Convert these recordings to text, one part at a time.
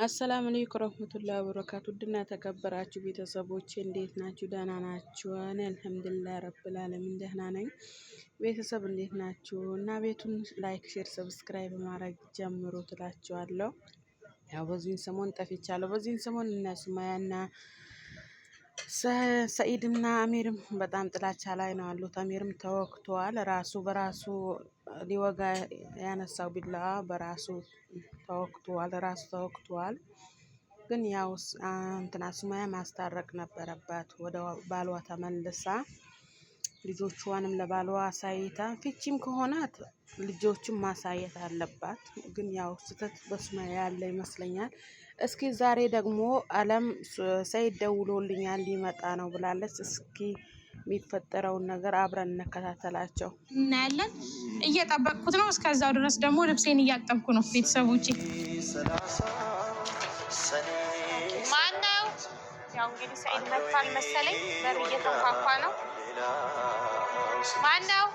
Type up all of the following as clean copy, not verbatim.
አሰላሙ አለይኩም ወራህመቱላሂ ወበረካቱ ድና ተከበራችሁ ቤተሰቦቼ እንዴት ናችሁ? ደህና ናችሁ? እኔ አልሐምዱሊላህ ረብል ዓለሚን ደህና ነኝ። ቤተሰብ እንዴት ናችሁ? እና ቤቱን ላይክ፣ ሼር፣ ሰብስክራይብ ማድረግ ጀምሩ ትላችኋለሁ። ያው በዚህን ሰሞን ጠፍቻለሁ። በዚህን ሰሞን እና ሱማያና ሰኢድና አሚርም በጣም ጥላቻ ላይ ነው ያሉት። አሚርም ተወክቷል። ራሱ በራሱ ሊወጋ ያነሳው ቢላ በራሱ ተወክቷል። ግን ያው እንትና ሱማያ ማስታረቅ ነበረባት። ወደ ባሏ ተመልሳ ልጆቿንም ለባሏ አሳይታ ፍቺም ከሆናት ልጆቹን ማሳየት አለባት። ግን ያው ስህተት በሱማያ ያለ ይመስለኛል። እስኪ ዛሬ ደግሞ አለም ሰኢድ ደውሎልኛል ሊመጣ ነው ብላለች። እስኪ የሚፈጠረውን ነገር አብረን እንከታተላቸው እናያለን። እየጠበቅኩት ነው። እስከዛው ድረስ ደግሞ ልብሴን እያጠብኩ ነው። ቤተሰቦቼ ማነው? ያው እንግዲህ ሰኢድ መጥቷል መሰለኝ። በር እየተንኳኳ ነው። ማነው?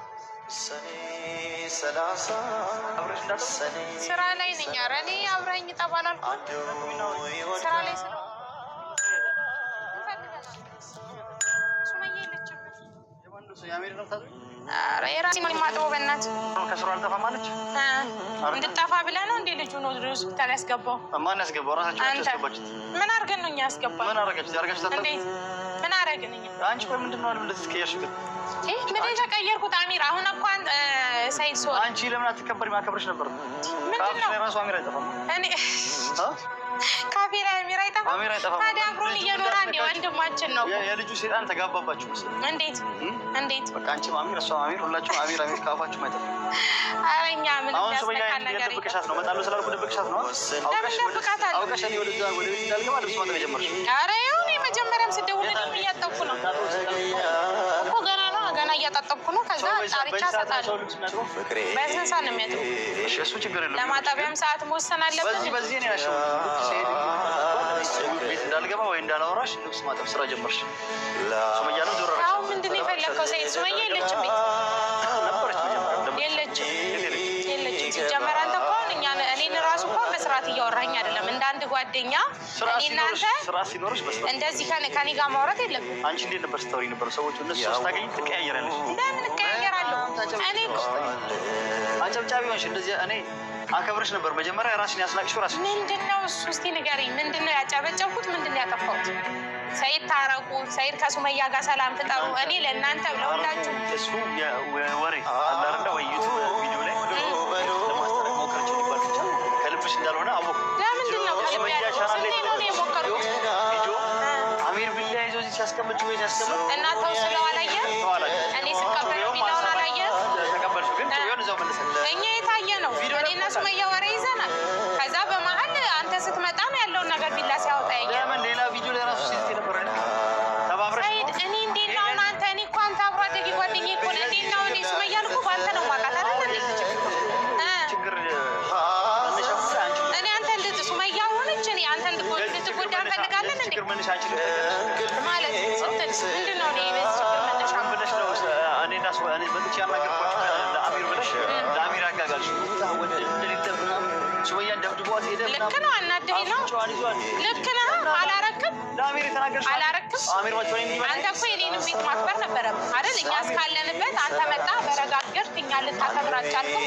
ስራ ላይ ነኝ። ኧረ እኔ አብረኸኝ ጠባል አልኩህ። ስራ ላይ ስለ የራሴን ነው የማጥበው። በእናትህ ከስሩ አልጠፋም አለች። እንድጠፋ ብለህ ነው እንዴ? ልጁ ነው ሆስፒታል ያስገባው። ማን ያስገባው? ራሳችሁ ያስገባችሁት። ምን አድርገን ነው እኛ ያስገባው? ምን አደረጋችሁ? እንዴት ምን አደረግን እኛ? አንቺ ቆይ ምንድን ነው እንደዚህ ትቀየርሽበት? ምን የተቀየርኩት? አሚር አሁን እንኳን ሰኢድ ሶ አንቺ ለምን አትከበሪ? ማከብረሽ ነበር። ምንድን ነው ራሱ አሚር አይጠፋም። እኔ ካፌ ላይ አሚር አይጠፋም። ታዲያ አብሮን እየኖረ እንደ ወንድማችን ነው። የልጁ ሴጣን ተጋባባችሁ መሰለኝ። እንዴት በቃ አንቺ አሚር እሷ አሚር ሁላችሁም አሚር ካፋችሁ አይጠፋም። ኧረ እኛ ምን ያስነካል ነገር ደብቀሻት ነው። እመጣለሁ ስላልኩ ደብቀሻት ነው። አውቀሽ ወደ ቤት እንዳልገባ ልብስ ማጠብ የጀመርሽ። ኧረ ይኸው እኔ መጀመሪያም ስደውልልኝ እያጠብኩ ነው እኮ ገና እያጣጠብኩ ነው። ከዛ ጣርቻ እሰጣለሁ። በስንት ሰዓት ነው የሚያጥበው? እሱ ችግር የለም። ለማጠቢያም ሰዓት መወሰን አለብን። በዚህ ነው ያልሽው። ቤት እንዳልገባ ወይ እንዳላወራሽ ልብስ ማጠብ ስራ ጀመርሽ። ሱመያ ነው ዞር። አሁን ምንድን ነው የፈለግከው? ሰኢድ ሱመያ የለችም ቤት ነበረች። የለችም። ሲጀመር አንተ እኮ እኔን ራሱ እኮ በስርዓት እያወራኝ አይደለም። እንደ አንድ ጓደኛ እኔ እናንተ ስራ ሲኖርሽ በስርዓት እንደዚህ ከኔ ጋር ማውራት የለብንም። አንቺ እንዴት ነበር ስታወሪ ነበር? ሰዎቹ እነሱ ስታገኝ ትቀያየራለሽ። ለምን እቀያየራለሁ? እኔ እኮ አጨብጫቢ ሆንሽ። እንደዚህ እኔ አከብርሽ ነበር። መጀመሪያ ራስሽን ያስናቅሽው ራስሽ። ምንድን ነው እሱ? እስኪ ንገሪኝ። ምንድን ነው ያጨበጨብኩት? ምንድን ነው ያጠፋሁት? ሰኢድ ታረቁ፣ ሰኢድ ከሱመያ ጋር ሰላም ፍጠሩ። እኔ ለእናንተ ለሁላችሁ እሱ ወሬ አላረዳ ወይ ዩቱብ ቪዲዮ ላይ ለማስታረቅ ሞከረች ይባል ብቻ ከልብሽ እንዳልሆነ አወኩ። ለምንድን ነው ከልብ ያለው? ስንቴ ነው የሞከርኩት? ቪዲዮ አሚር ቢላ ይዞ እዚህ ሲያስቀምጥ ወይ ሲያስቀምጥ እና ተው ስለው አላየህ? እኔ ስቀበለው ቢላውን አላየህ? ተቀበልሽ ግን ቢሆን እዛው መለሰ። እኛ የታየ ነው። እኔና ሱመያ ወሬ ይዘናል። ከዛ በመሀል አንተ ስትመጣ ነው ያለውን ነገር ቢላ ሲያወጣ ያየ። ለምን ሌላ ቪዲዮ ላይ ራሱ ሲልክ ነበር ተባብረሽ? ሰኢድ እኔ እንዴት ነው አሁን አንተ እኔ እኮ አንተ አብሮ አደጌ ጓደኛዬ እኮ ነህ። እንዴት ነው እኔ ሱመያን እኮ ባንተ ነው የማውቃት አይደል እንዴ? ችግር እኔ አንተ ሱመያ ሆነች እኔ አንተ እንድትጎዳ እንፈልጋለን እንዴ? ማለት ስትል ምንድን ነው? እኔ በዚህ ችግር መነሻ ብለሽ ነው እኔና እኔ በልቼ ያናገርኳችሁ ለአሚር ብለሽ ለአሚር አጋጋልሽ ሱመያን ደብድቧት ሄደ። ልክ ነው። አናደኸኝ ነው። ልክ ነህ። አላረክም ለአሚር የተናገርሽ አላረክም። አሚር መጥቶኝ እንዲመጣ አንተ እኮ የኔንም ቤት ማክበር ነበረብህ አይደል? እኛ እስካለንበት አንተ መጣ በረጋገርክ እኛ ልታከብር አልቻልክም።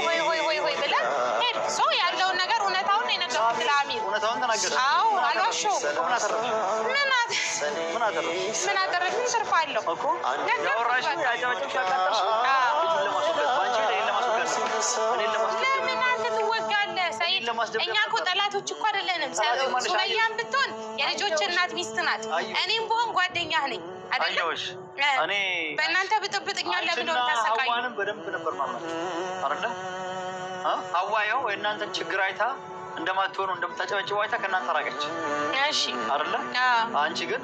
ሆይ ብለህ ሄድክ። ሶ ያለውን ነገር እውነታውን ነው የነገርኩት ለአሚር። እውነታውን ተናገርሽ? አዎ አልዋሸሁም። ምን አተረፍሽ? ምን አተረፍሽ? ትርፍ አለው እኮ ያወራሽ ያጫወችሽ ያቃጣሽ ለማስወገድ ባንቺ እኔን ለማስወገድ ለምን አንተ ትወጋለህ? ሰኢድ እኛ እኮ ጠላቶች እኮ አይደለንም። ሱመያም ብትሆን የልጆች እናት ሚስት ናት። እኔም ብሆን ጓደኛህ ነኝ አይደለም? እኔ በእናንተ ብጥብጥ እኛን ለምን ታሰቃዩ? ሀዋንም በደንብ ነበር ማለት አይደለ? ሀዋየው የእናንተን ችግር አይታ እንደማትሆኑ እንደምታጨበጭቡ አይታ ከእናንተ ራቀች። እሺ አይደለ? አንቺ ግን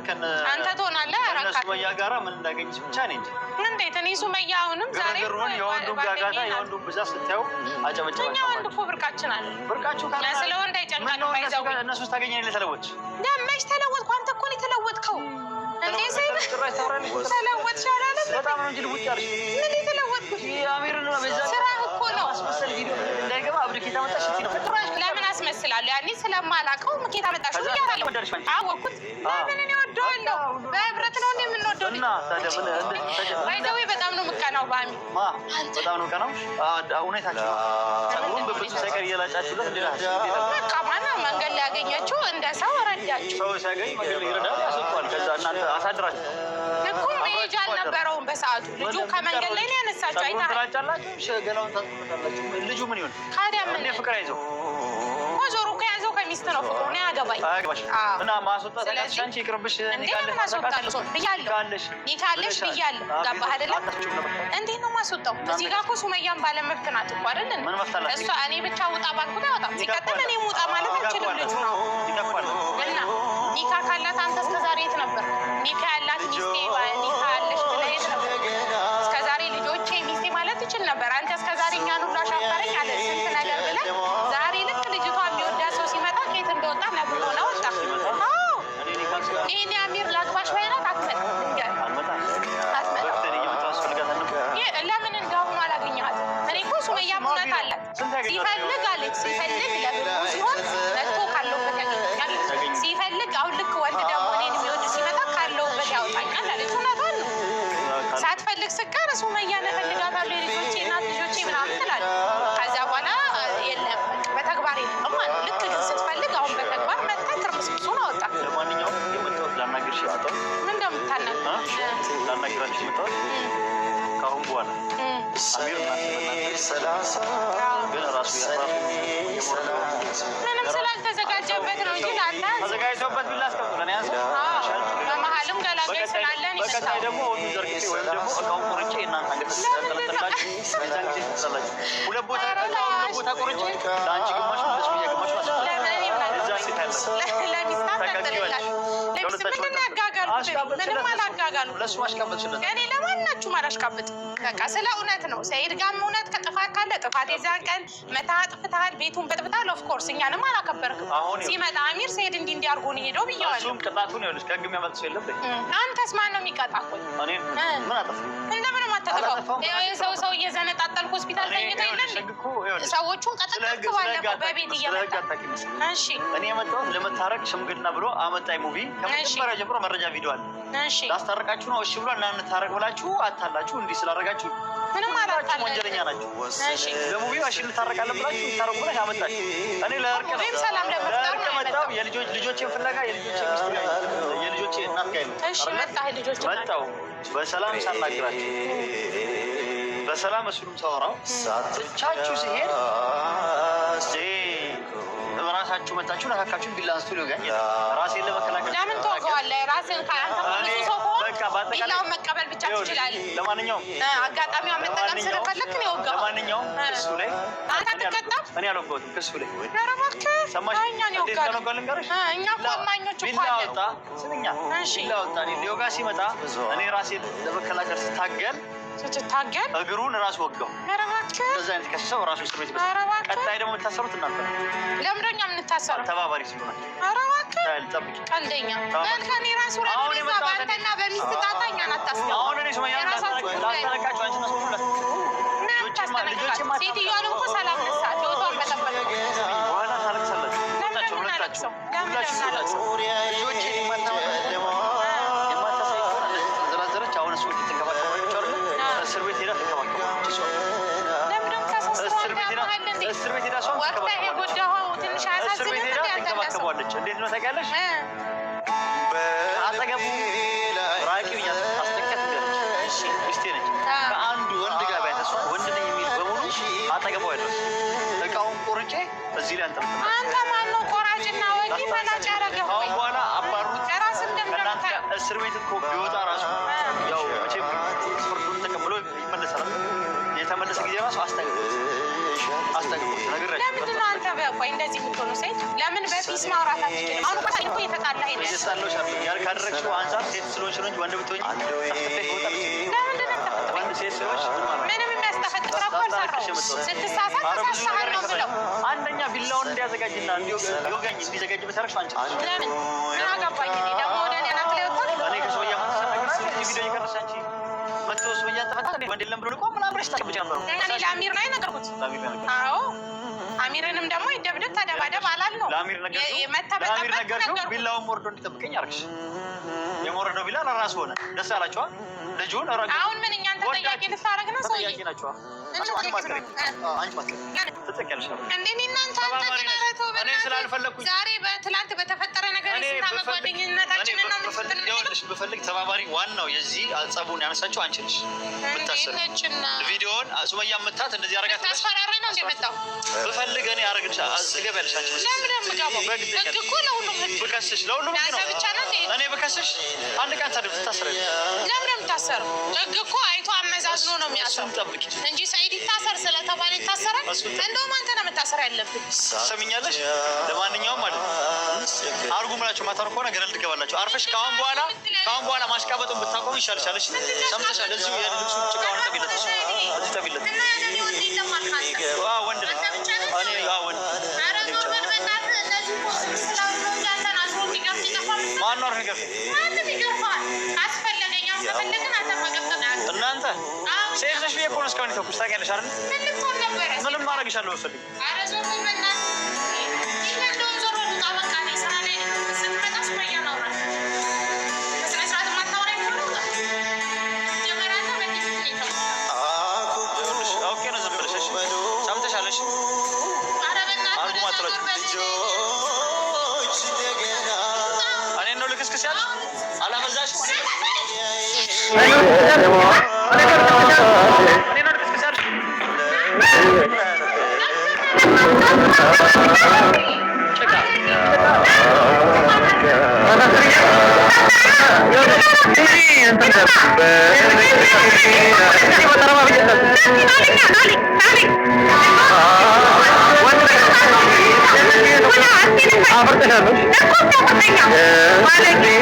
አንተ ትሆናለህ አራካት ሱመያ ጋራ ምን እንዳገኘች ብቻ ነኝ እንጂ እንዴት እኔ ሱመያ አሁንም ዛሬ የወንዱም ጋጋታ የወንዱም ብዛት ስታዩ አጨበጭባችሁ። እኛ ወንድ እኮ ብርቃችን አለ። ብርቃችሁ ስለ ወንድ አይጨንቃል። ባይዛው እነሱ ስታገኘ ነው የተለወጥሽ። ደመሽ ተለወጥኩ። አንተ እኮ ነው የተለወጥከው እንዴ? ሰኢድ ተለወጥሽ አላለም? በጣም ነው እንጂ ልውጥ ያልሽ። ምን የተለወጥኩት? አሚር ነው በዛ ስራ እኮ ነው ማስመሰል ቪዲዮ እንዳይገባ አብዱ ኬታ መጣሽ ነው ለምን አስመስላለሁ? ያኔ ስለማላውቀው ኬታ መጣሽ ይያለሁ አወኩት። ለምን እኔ ወደዋለሁ? በህብረት ነው የምንወደው እና ታዲያ ባይዘው በጣም ነው ምቀናው ባሚ በጣም ነው ቀናው ሁኔታችሁ ጸጉሩን በብዙ ሳይቀር እየላጫችሁለት በቃ ማና መንገድ ላይ ያገኛችሁ እንደ ሰው ረዳችሁ። ሰው ሲያገኝ መንገድ ይረዳል ያስወጣል። ከዛ እናንተ አሳድራችሁ እኮ መሄጃ አልነበረውም በሰዓቱ። ልጁ ከመንገድ ላይ ነው ያነሳችሁ። አይታ ትላጫላችሁ ገላውን ታስመጣላችሁ። ልጁ ምን ይሆን ታዲያ ምን ፍቅር አይዘው ዞሮ ከያዘው ከሚስት ነው ፍቅሩ ነው ያገባኝ እና ማስወጣት አንቺ ይቅርብሽ። እንዴት ማስወጣለሁ ብያለሁ ይካለሽ ብያለሁ። ገባህ አይደለ? እንዴት ነው ማስወጣው? እዚህ ጋር እኮ ሱመያን ባለመብት ናት እኮ አይደል? እሷ እኔ ብቻ ውጣ ባልኩት አይወጣም። ሲቀጥል እኔ ውጣ ማለት አልችልም። ልጁ ነው እና ኒካ ካላት አንተ እስከ ዛሬ የት ነበር? ኒካ ያላት ሚስቴ ኒካ ያለሽ ብለህ የት ነበር? እስከ ዛሬ ልጆቼ ሚስቴ ማለት ትችል ነበር። አንተ እስከ ዛሬ እኛን ሁሉ አሻፈረኝ አለ ስንት ነገር ብለህ ዛሬ ልክ ልጅቷ የሚወዳት ሰው ሲመጣ ከየት እንደወጣ ነግሮ ነው ወጣ። ይሄን አሚር ላግባሽ ባይላት አትመጣም። ለምን እንደውም አላገኘሃት? እኔ እኮ ሱመያ እውነት አላት። ሲፈልግ አለች ሲፈልግ ለብሩ ሲሆን መጥቶ ካለውበት ያገኛል። ሲፈልግ አሁን ልክ ወንድ ደግሞ እኔን የሚወድ ሲመጣ ካለውበት ያወጣኛል አለች። እውነቷን ነው። ሳትፈልግ ስቀር ሱመያን እፈልጋታለሁ የልጆቼ እናት ልጆቼ ምናምን ትላለች። ከዚያ በኋላ የለም በተግባር የለም ማለት ልክ ግን ስትፈልግ አሁን በተግባር መጥታ ትርምስምሱን አወጣ። ለማንኛውም የምትወት ላናግርሽ ያጣው ምን እንደምታናግርሽ ላናግራችሁ የምትወት ከአሁን በኋላ አሚር ግን ራሱ ምንም ስላልተዘጋጀበት ነው እንጂ ለአንተ ተዘጋጅቶበት ቢላስቀምጡ ለእኔ ያንሰ በመሀልም ገላጋይ ስላለን በቀጣይ ደግሞ ወዱ ዘርግቼ ወይም ደግሞ እቃውን ቆርጬ እናንተ አንገትላችሁ ሁለት ቦታ ቆርጬ ለአንቺ ግማሽ ለሱ ግማሽ ምንም አላጋጋሉ። እኔ ለማናችሁም አላሽቃብጥ። በቃ ስለ እውነት ነው። ሰኢድ ጋርም እውነት ከጥፋት ካለ ጥፋት የዛን ቀን መታ አጥፍተሃል፣ ቤቱን በጥብታል። ኦፍኮርስ እኛንም አላከበርክም። ሲመጣ አሚር ሰኢድ እንዲህ አድርጎ ነው ሄደው ብዬዋለሁ። እሱም ቅጣቱን ይኸውልሽ ከህግ የሚያመልጥ ሰው የለም። አንተስ ማን ነው የሚቀጣ? ምን አጠፋ? እንደምንም አታጠፋው። ሰው እየዘነጣጠልኩ ሆስፒታል ተኝቶ የለን ሰዎቹን ቀጥቅጥ ባለፈው በቤት እየመጣ እሺ እኔ የመጣሁት ለመታረቅ ሽምግልና ብሎ አመጣኝ ሙቪ ከመጀመሪያ ጀምሮ መረጃ ቪዲዮ አለ። እሺ ላስታረቃችሁ ነው እሺ ብሎ እና እንታረቅ ብላችሁ አታላችሁ እንዲህ ስላደረጋችሁ ምንም አላጣለ ወንጀለኛ ናችሁ። እሺ ለሙቪ እሺ እንታረቃለን ብላችሁ ታረቁ ብለሽ አመጣሽ። እኔ ለእርቅ ሰላም ለመፍጠር ነው የመጣው የልጆቼን ፍለጋ የልጆቼ እናት ጋር ነው። እሺ መጣህ ልጆች መጣሁ በሰላም ሳናግራችሁ በሰላም እሱንም ሳወራው ትቻችሁ ሲሄድ ራሳችሁ መጣችሁ ነካካችሁ ቢላ አንስቶ ሊወጋኝ ራሴን ለመከላከል ለምን ተወቀዋለህ? ራስን ከአንተ ብዙ ሰው ከሆነ ቢላውን መቀበል ብቻ ትችላለህ። ለማንኛውም አጋጣሚውን መጠቀም ስለፈለክ ነው የወጋው። ለማንኛውም ክሱ ላይ አንተ አትቀጣም። እኔ አልወጋሁትም። ክሱ ላይ ኧረ እባክህ ሰማሽ? እኛን ይወጋል። እኛ እኮ አማኞች እኮ አለን። ቢላ ወጣ ስንኛ ቢላ ወጣ ሊወጋ ሲመጣ እኔ ራሴን ለመከላከል ስታገል እግሩን ራሱ ወጋው። ኧረ እባክህ እንደዛ አይነት ከሰው ራሱ እስር ቤት ይመስላል። ቀጣይ ደግሞ የምታሰሩት እናንተ ለምንድን ነው የምንታሰረው? ተባባሪ ስለሆነ ኧረ እባክህ ጠብቂ። ቀልደኛ ከእኔ ራሱ ረዛ በአንተና በሚስት ጣጣ እኛን አታስገባም። አሁን እኔ ሱመያ ላስታረቃችሁ አንቺ ነው ሁላ ምንም ታስጠነቅቃለህ። ሴትዮዋን እኮ ሰላም ነሳት ህይወቷን በጠበቀ በኋላ ታለቅሳለች። ሁለታችሁ ለምንድነው የምናለቅሰው? ልጆቼ የማታሳይ ዘራዘረች። አሁን እሱ ትንከባከባቸው አለ እስር ቤት ሄዳ ትንከባከባለች። እስር ቤት ሄዳ ሰው ትንከባከባለች። እንዴት ነው ታውቂያለሽ? አጠገቡ ራቂ ብያት አስጠቀት ያለች ሚስቴ ነች። ከአንዱ ወንድ ጋር ባይተሷ ወንድ ነኝ የሚል በሙሉ አጠገቡ አይደርስ። እቃውን ቆርጬ እዚህ ላይ አንተ ማነው ቆራጭና ወጊ ፈላጭ ያደረገው? አሁን በኋላ አባሩት እስር ቤት እኮ ቢወጣ ራሱ ያው መቼም ፍርዱን ተቀብሎ ይመለሳል። የተመለሰ ጊዜ ራሱ አስጠግቦት ነግሬሽ። ለምንድን ነው አንተ በቆይ እንደዚህ የምትሆኑ ሴት? ለምን በፊስ ማውራት አትችልም? አሁን እኮ ታይቶ የተጣላ ሄደ ያል ካደረግሽው አንጻር ሴት ስለሆንሽ ነው እንጂ ወንድ ብትሆኝ ለምንድን ነው ወንድ ሴት ስለሆንሽ ምንም የሚያስጠፈጥር እኮ አልሰራሁም። ስትሳሳት ተሳሳሃል ነው ብለው አንደኛ ቢላውን እንዲያዘጋጅና እንዲወጋኝ እንዲዘጋጅ በተረግሽ አንቺ ለምን ምን አገባኝ? እኔ ደግሞ ወደ እኔ ናት ላይ ወጣ እኔ ከሰውዬ ማተሰነግራ ቪዲዮ እየቀረሽ አንቺ መታ ተወስ ወያን ተፈታ ወንድ የለም ብሎ ቆም ምናምን ብለሽ ታቀብጪ ነበር። እኔ ለአሚር ነው የነገርኩት። አዎ አሚርንም ደግሞ ይደብደብ ተደባደብ አላልነው። ለአሚር ነገርሽው ቢላውም ወርዶ እንዲጠብቀኝ አርግሽ። የሞረደው ቢላ ለራስ ሆነ። ደስ አላችኋ? ልጁን አሁን ምን እኛን ተጠያቂ ልታረግ ነው? ሰውዬ ተጠያቂ ናችኋ? አንቺ ማስከረ ተጠቅያለሽ ነው እንዴ? እናንተ እኔ ስላልፈለኩኝ ዛሬ በትላንት በተፈጠረ ነገር ስንታመ ጓደኝነታችንን ነው ይኸውልሽ፣ ብፈልግ ተባባሪ ዋናው የዚህ ጸቡን ያነሳችው አንቺ ነሽ። ቪዲዮውን ሱመያ መታት እንደዚህ ያረጋት ታስፈራራ ነው እንደመጣው ብፈልግ እኔ አረግልሽ አስገበልሽ አንቺ ነሽ። ለምን ደምጋው ህግ እኮ ለሁሉም ህግ ብከስሽ ለሁሉም ነው ብቻ ነው። እኔ ብከስሽ አንድ ቀን ታስረኝ። ለምን የምታሰረው? ህግ እኮ አይቶ አመዛዝኖ ነው የሚያሰረው እንጂ ሰይድ ይታሰር ስለተባለ ይታሰራል። እንደውም አንተ ነው መታሰር ያለብህ። ሰምኛለሽ። ለማንኛውም ማለት አርጉ ምላችሁ ማታር ከሆነ ገደል ትገባላችሁ። አርፈሽ ካሁን በኋላ ማሽቃበጡን ብታቆም ይሻልሻል። እሺ ሰምተሻል? እዚሁ የልብሱ ጭቃውን ተቢለሽ እዚህ ተቢለሽ እና ያገኘ ወንድ የለም አልካንተ ወንድ ነው እኔ ወንድ ኧረ ዞር በል በእናትህ። እነዚህ ፖስት ስላሉ ያንተን አስሮ ቢገፍ ይጠፋል። ማነው አርፍ ይገፍ ማንም ይገፋል። አስፈለገኝ አስፈለግን አንተ መቀጠል እናንተ ሴት ነሽ ብዬሽ እኮ ነው እስካሁን የተውኩሽ። ታውቂያለሽ አይደል? ምን ልትሆን ነበረ? ምንም ማድረግሻለሁ መሰለኝ። ኧረ ዞር በል በእናትህ። እንደውም ዞር በል ውጣ በቃ። እኔ ስራ ላይ ስትመጣ ሱመያ ነው እራት በስነ ስርዓት የማታወራኝ ከሆነ ውጣ። መጀመሪያ አንተ በፊት ነው ኦኬ ነው ዝም ብለሽ እሺ ሰምተሻል? እሺ ኧረ በእናትህ ዞር በል። እኔን ነው ልክስክስ ያልሽ? አላበዛሽ? Apa